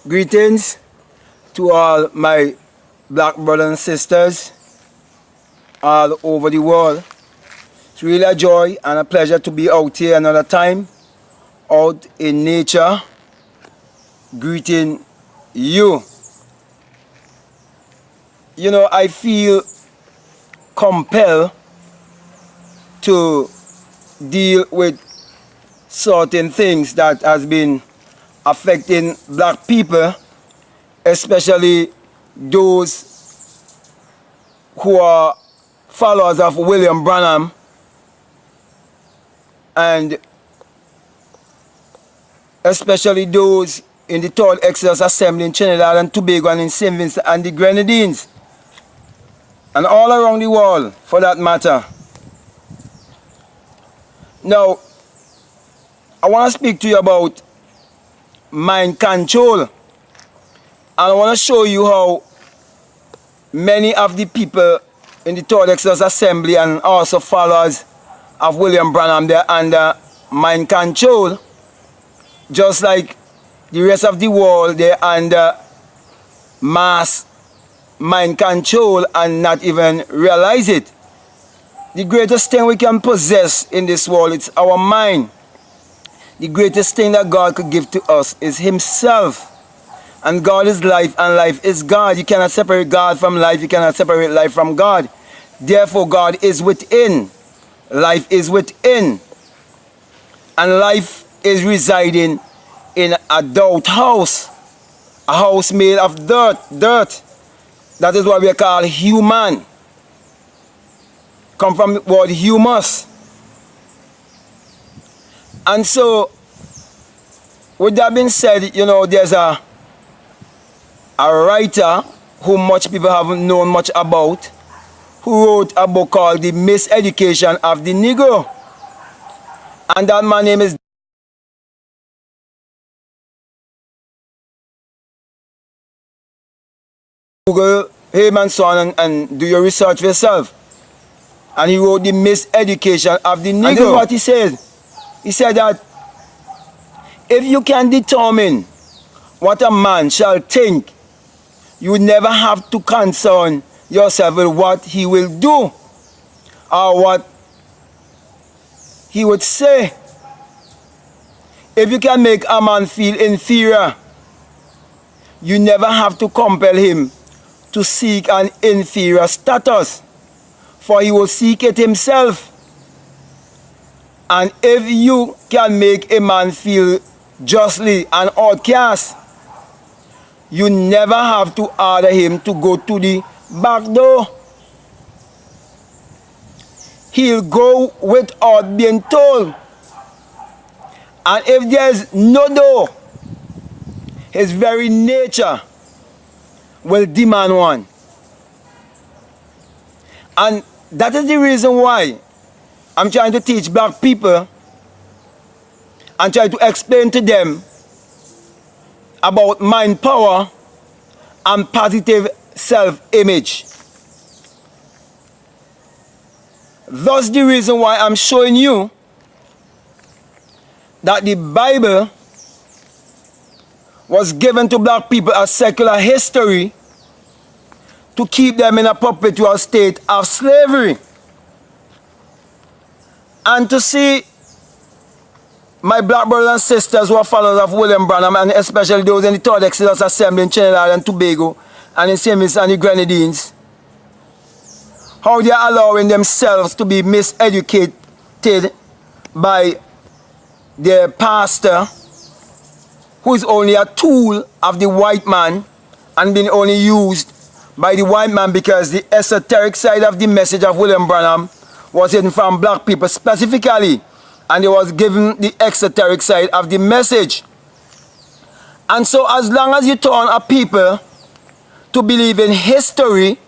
Greetings to all my black brothers and sisters all over the world. It's really a joy and a pleasure to be out here another time, out in nature, greeting you. You know, I feel compelled to deal with certain things that has been affecting black people, especially those who are followers of William Branham, and especially those in the Third Exodus Assembly in Trinidad and Tobago and in St. Vincent and the Grenadines, and all around the world for that matter. Now, I want to speak to you about mind control, and I want to show you how many of the people in the Third Exodus Assembly and also followers of William Branham, they're under mind control, just like the rest of the world, they're under mass mind control and not even realize it. The greatest thing we can possess in this world, it's our mind. The greatest thing that God could give to us is Himself. And God is life and life is God. You cannot separate God from life. You cannot separate life from God. Therefore, God is within. Life is within. And life is residing in a dirt house. A house made of dirt. That is what we call human. Come from the word humus. And so, with that being said, you know, there's a writer who much people haven't known much about, who wrote a book called The Miseducation of the Negro. And that man's name is Google him and so on and do your research for yourself. And he wrote The Miseducation of the Negro. And this is what he says. He said that if you can determine what a man shall think, you would never have to concern yourself with what he will do or what he would say. If you can make a man feel inferior, you never have to compel him to seek an inferior status, for he will seek it himself. And if you can make a man feel justly an outcast, you never have to order him to go to the back door. He'll go without being told. And if there's no door, his very nature will demand one. And that is the reason why I'm trying to teach black people and try to explain to them about mind power and positive self-image. Thus the reason why I'm showing you that the Bible was given to black people as secular history to keep them in a perpetual state of slavery. And to see my black brothers and sisters who are followers of William Branham, and especially those in the Third Exodus Assembly in Trinidad and Tobago and in St. Vincent and the Grenadines, how they are allowing themselves to be miseducated by their pastor, who is only a tool of the white man and being only used by the white man because the esoteric side of the message of William Branham was hidden from black people specifically, and they was given the exoteric side of the message. And so as long as you turn a people to believe in history,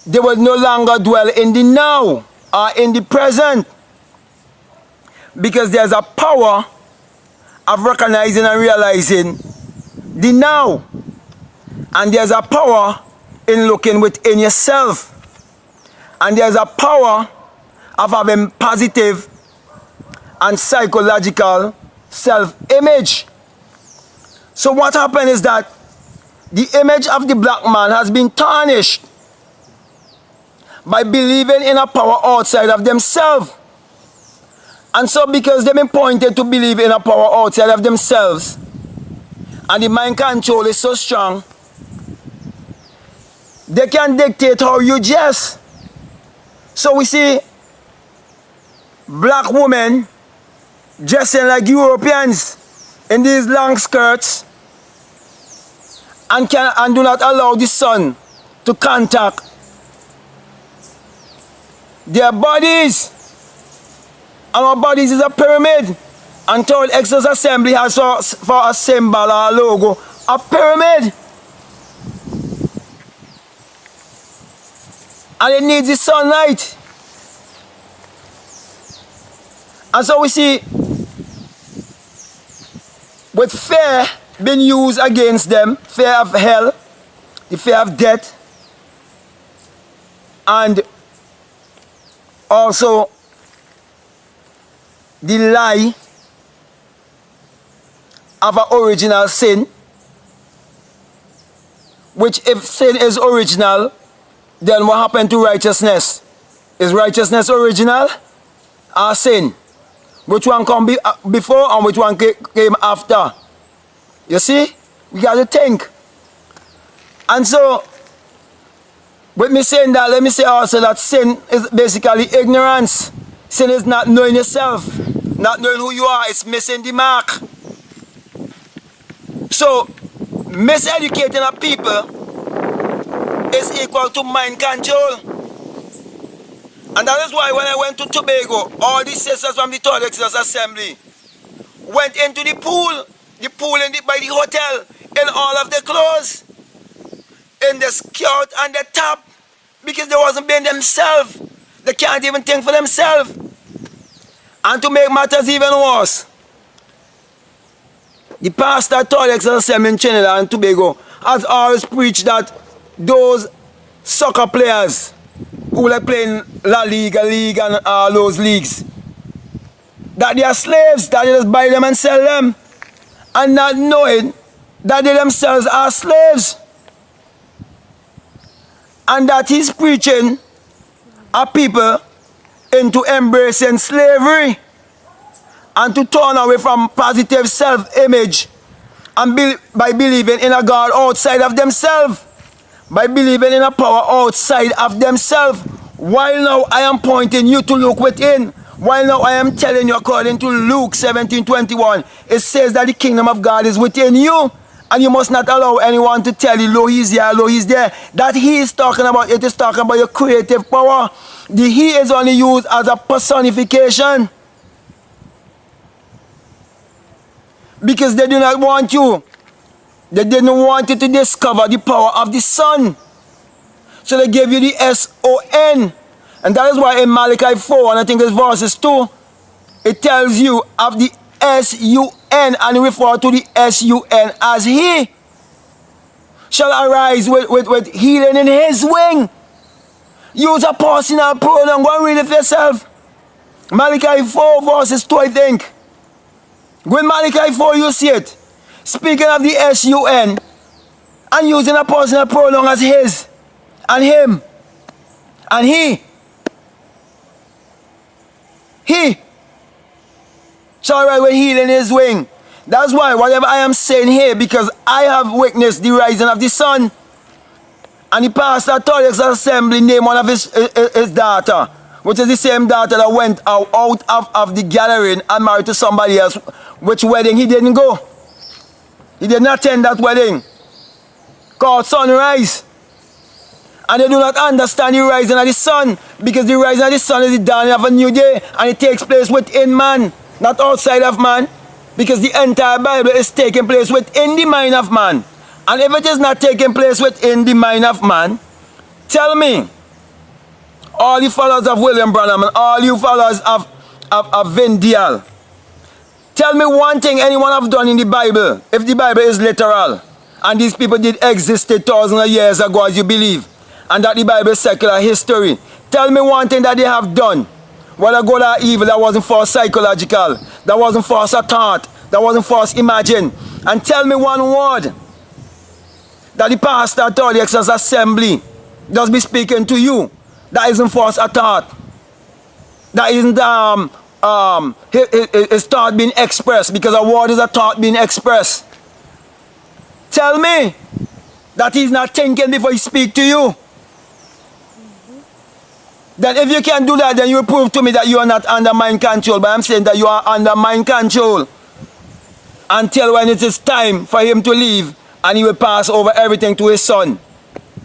they will no longer dwell in the now or in the present, because there's a power of recognizing and realizing the now, and there's a power in looking within yourself. And there's a power of having positive and psychological self-image. So what happened is that the image of the black man has been tarnished by believing in a power outside of themselves. And so because they've been pointed to believe in a power outside of themselves, and the mind control is so strong, they can dictate how you dress. So we see black women dressing like Europeans in these long skirts and do not allow the sun to contact their bodies. Our bodies is a pyramid. And Told Exodus Assembly has for a symbol or a logo a pyramid. And it needs the sunlight. And so we see with fear being used against them, fear of hell, the fear of death, and also the lie of an original sin, which if sin is original, then what happened to righteousness? Is righteousness original or sin? Which one come before and which one came after? You see? We got to think. And so, with me saying that, let me say also that sin is basically ignorance. Sin is not knowing yourself, not knowing who you are. It's missing the mark. So, miseducating a people is equal to mind control. And that is why when I went to Tobago, all the sisters from the Third Exodus Assembly went into the pool by the hotel, in all of their clothes, in the skirt and the top, because they wasn't being themselves. They can't even think for themselves. And to make matters even worse, the pastor at Third Exodus Assembly in Trinidad and Tobago has always preached that those soccer players who like playing La Liga League and all those leagues, that they are slaves, that they just buy them and sell them, and not knowing that they themselves are slaves. And that he's preaching a people into embracing slavery and to turn away from positive self-image and by believing in a God outside of themselves, by believing in a power outside of themselves. While now I am pointing you to look within, while now I am telling you according to Luke 17:21, it says that the kingdom of God is within you, and you must not allow anyone to tell you, lo, he's here, lo, he's there. That he is talking about, it is talking about your creative power. The he is only used as a personification, because they do not want you. They didn't want you to discover the power of the Son. So they gave you the S-O-N. And that is why in Malachi 4, and I think it's verses 2, it tells you of the S-U-N, and refer to the S-U-N as he shall arise with healing in his wing. Use a personal pronoun. Go and read it for yourself. Malachi 4 verses 2, I think. Go in Malachi 4, you see it. Speaking of the S-U-N and using a personal pronoun as his and him and he. He shall arise with healing in his wing. That's why whatever I am saying here, because I have witnessed the rising of the sun. And the pastor at Third Exodus Assembly named one of his daughter, which is the same daughter that went out of the gathering and married to somebody else, which wedding he didn't go. He did not attend that wedding called sunrise. And they do not understand the rising of the sun, because the rising of the sun is the dawning of a new day, and it takes place within man, not outside of man, because the entire Bible is taking place within the mind of man. And if it is not taking place within the mind of man, tell me, all you followers of William Branham and all you followers of Vin Dial, tell me one thing anyone have done in the Bible, if the Bible is literal, and these people did exist thousands of years ago as you believe, and that the Bible is secular history. Tell me one thing that they have done, whether good or evil, that wasn't for psychological, that wasn't for us a thought, that wasn't for us imagine. and tell me one word that the pastor at all the Exodus Assembly just be speaking to you that isn't false at thought, that isn't his thought being expressed, because a word is a thought being expressed. Tell me that he's not thinking before he speak to you. Then if you can do that, then you prove to me that you are not under mind control. But I'm saying that you are under mind control until when it is time for him to leave, and he will pass over everything to his son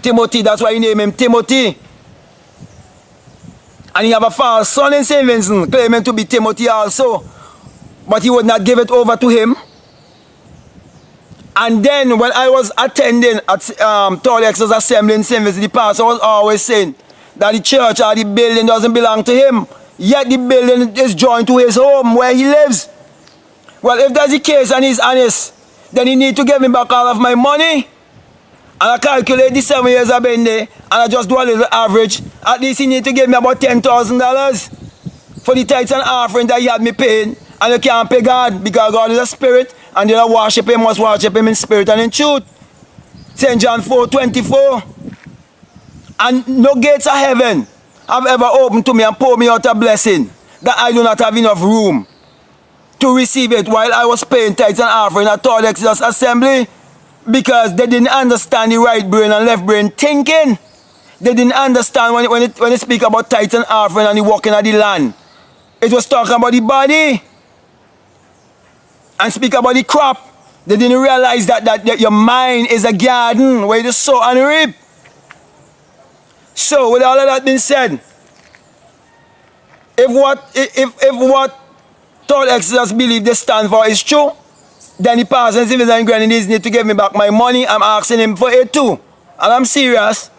Timothy. That's why he named him Timothy. And he have a false son in St. Vincent claiming to be Timothy also, but he would not give it over to him. And then when I was attending at Third Exodus Assembly in St. Vincent, the pastor was always saying that the church or the building doesn't belong to him, yet the building is joined to his home where he lives. Well, if that's the case and he's honest, then he need to give me back all of my money. And I calculate the 7 years I've been there, and I just do a little average. At least he need to give me about $10,000 for the tithes and offering that he had me paying. And you can't pay God, because God is a spirit, and they that worship him must worship him in spirit and in truth. St. John 4:24. And no gates of heaven have ever opened to me and poured me out a blessing that I do not have enough room to receive it while I was paying tithes and offering at Third Exodus Assembly, because they didn't understand the right brain and left brain thinking. They didn't understand when it speak about tithes and offering and the walking of the land. It was talking about the body. And speak about the crop. They didn't realize that your mind is a garden where you sow and reap. So with all of that being said, if what Third Exodus believe they stand for is true, then the pastor and grannies need to give me back my money. I'm asking him for it too. And I'm serious.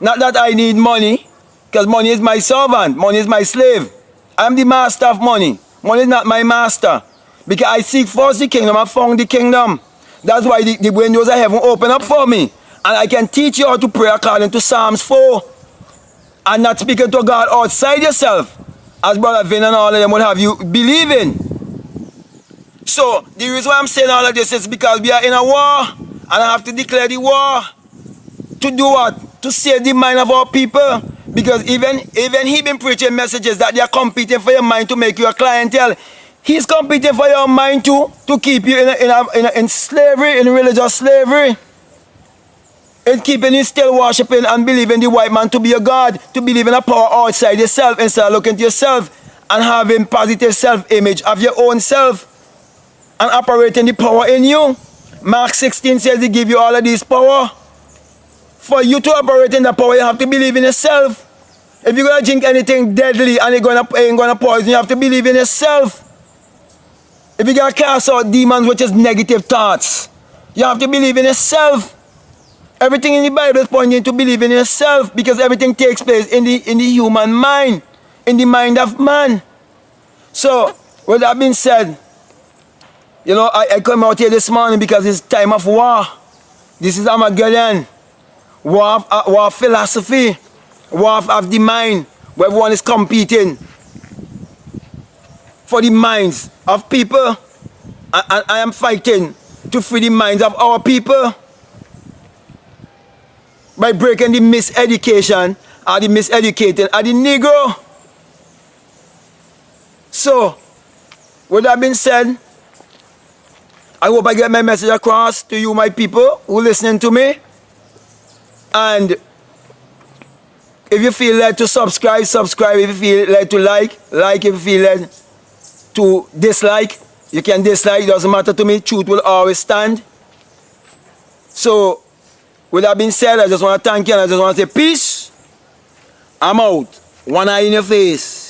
Not that I need money, because money is my servant, money is my slave. I'm the master of money. Money is not my master. Because I seek first the kingdom, I found the kingdom. That's why the windows of heaven open up for me. And I can teach you how to pray according to Psalms 4. And not speaking to God outside yourself, as Brother Vin and all of them would have you believe in. So, the reason why I'm saying all of this is because we are in a war. And I have to declare the war. To do what? To save the mind of our people. Because even he been preaching messages that they are competing for your mind to make you a clientele. He's competing for your mind too, to keep you in slavery, in religious slavery. In keeping you still worshiping and believing the white man to be a God, to believe in a power outside yourself instead of looking to yourself and having positive self-image of your own self and operating the power in you. Mark 16 says he give you all of this power. For you to operate in the power, you have to believe in yourself. If you're going to drink anything deadly and ain't going to poison, you have to believe in yourself. If you're going to cast out demons, which is negative thoughts, you have to believe in yourself. Everything in the Bible is pointing to believe in yourself, because everything takes place in the human mind, in the mind of man. So, with that being said, you know, I come out here this morning because it's time of war. This is Armageddon. War of philosophy, war of the mind, where everyone is competing for the minds of people. I am fighting to free the minds of our people by breaking the miseducation or the miseducated or the negro. So, with that being said, I hope I get my message across to you, my people who are listening to me. And if you feel led to subscribe, subscribe. If you feel led to like. If you feel led to dislike, you can dislike. It doesn't matter to me. Truth will always stand. So, with that being said, I just want to thank you and I just want to say peace. I'm out. One eye in your face.